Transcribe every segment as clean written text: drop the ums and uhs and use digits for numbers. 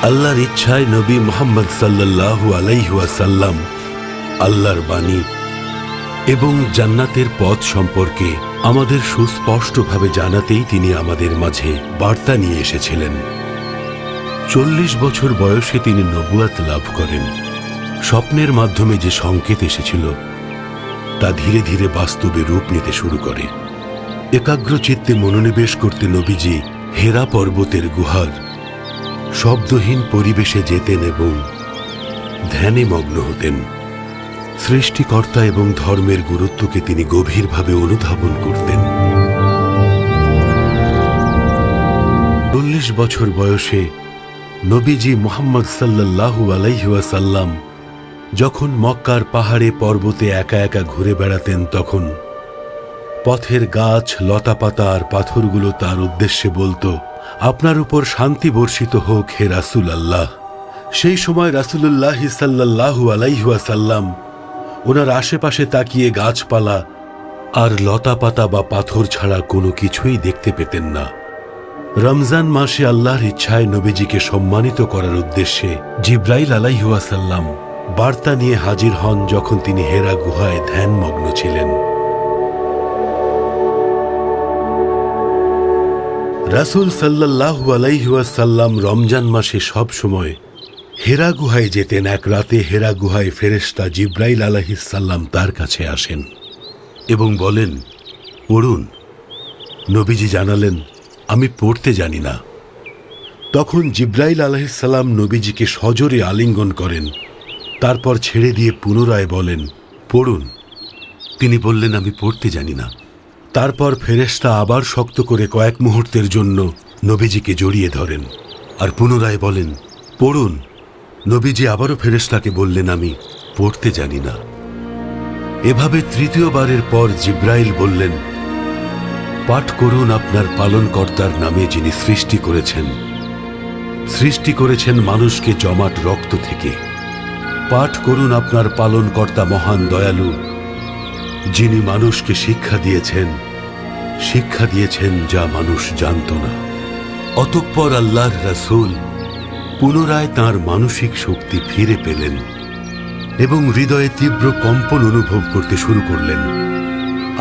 আল্লাহর ইচ্ছায় নবী মুহাম্মদ সাল্লাল্লাহু আলাইহি ওয়াসাল্লাম আল্লাহর বাণী এবং জান্নাতের পথ সম্পর্কে আমাদের সুস্পষ্টভাবে জানাতেই তিনি আমাদের মাঝে বার্তা নিয়ে এসেছিলেন। 40 বছর বয়সে তিনি নবুয়াত লাভ করেন। স্বপ্নের মাধ্যমে যে সংকেত এসেছিল তা ধীরে ধীরে বাস্তবে রূপ নিতে শুরু করে। একাগ্রচিত্তে মনোনিবেশ করতে নবীজি হেরা পর্বতের গুহার শব্দহীন পরিবেশে যেতেন এবং ধ্যানে মগ্ন হতেন। সৃষ্টিকর্তা এবং ধর্মের গুরুত্বকে তিনি গভীরভাবে অনুধাবন করতেন। 40 বছর বয়সে নবীজি মুহাম্মদ সাল্লাল্লাহু আলাইহি ওয়াসাল্লাম যখন মক্কার পাহাড়ে পর্বতে একা একা ঘুরে বেড়াতেন, তখন পথের গাছ, লতাপাতা আর পাথরগুলো তার উদ্দেশ্যে বলতো, আপনার উপর শান্তি বর্ষিত হোক হে রাসূল আল্লাহ। সেই সময় রাসূলুল্লাহ সাল্লাল্লাহু আলাইহি ওয়াসাল্লাম ওনার আশেপাশে তাকিয়ে গাছপালা আর লতাপাতা বা পাথর ছাড়া কোনো কিছুই দেখতে পেতেন না। রমজান মাসে আল্লাহর ইচ্ছায় নবীজিকে সম্মানিত করার উদ্দেশ্যে জিব্রাইল আলাইহিস সালাম বার্তা নিয়ে হাজির হন যখন তিনি হেরা গুহায় ধ্যানমগ্ন ছিলেন। রাসূল সাল্লাল্লাহু আলাইহি ওয়াসাল্লাম রমজান মাসে সব সময় হেরা গুহায় যেতেন। এক রাতে হেরা গুহায় ফেরেশতা জিব্রাইল আলাইহিস সালাম তার কাছে আসেন এবং বলেন, পড়ুন। নবীজি জানালেন, আমি পড়তে জানি না। তখন জিব্রাইল আলাইহিস সালাম নবীজিকে সজোরে আলিঙ্গন করেন, তারপর ছেড়ে দিয়ে পুনরায় বলেন, পড়ুন। তিনি বললেন, আমি পড়তে জানি না। তারপর ফেরেশতা আবার শক্ত করে কয়েক মুহূর্তের জন্য নবীজিকে জড়িয়ে ধরেন আর পুনরায় বলেন, পড়ুন। নবীজি আবারও ফেরেশতাকে বললেন, আমি পড়তে জানি না। এভাবে তৃতীয়বারের পর জিব্রাইল বললেন, পাঠ করুন আপনার পালনকর্তার নামে, যিনি সৃষ্টি করেছেন মানুষকে জমাট রক্ত থেকে। পাঠ করুন আপনার পালনকর্তা মহান দয়ালু, যিনি মানুষকে শিক্ষা দিয়েছেন যা মানুষ জানত না। অতঃপর আল্লাহর রাসূল পুনরায় তাঁর মানসিক শক্তি ফিরে পেলেন এবং হৃদয়ে তীব্র কম্পন অনুভব করতে শুরু করলেন।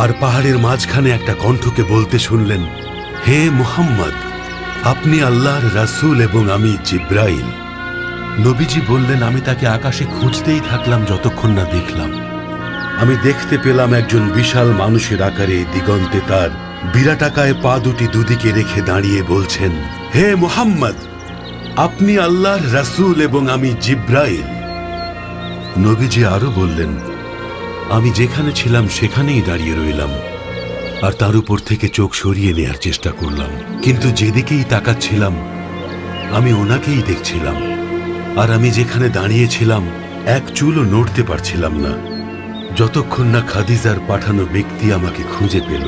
আর পাহাড়ের মাঝখানে একটা কণ্ঠকে বলতে শুনলেন, হে মুহাম্মদ, আপনি আল্লাহর রাসূল এবং আমি জিব্রাইল। নবীজি বললেন, আমি তাকে আকাশে খুঁজতেই থাকলাম যতক্ষণ না দেখলাম। আমি দেখতে পেলাম একজন বিশাল মানুষের আকারে দিগন্তে তার বিরাটাকায় পা দুটি দুদিকে রেখে দাঁড়িয়ে বলছেন, হে মুহাম্মদ, আপনি আল্লাহর রাসূল এবং আমি জিব্রাইল। নবীজি আরো বললেন, আমি যেখানে ছিলাম সেখানেই দাঁড়িয়ে রইলাম আর তার উপর থেকে চোখ সরিয়ে নেয়ার চেষ্টা করলাম, কিন্তু যেদিকেই তাকাচ্ছিলাম আমি ওনাকেই দেখছিলাম। আর আমি যেখানে দাঁড়িয়েছিলাম এক চুলও নড়তে পারছিলাম না, যতক্ষণ না খাদিজার পাঠানো ব্যক্তি আমাকে খুঁজে পেল।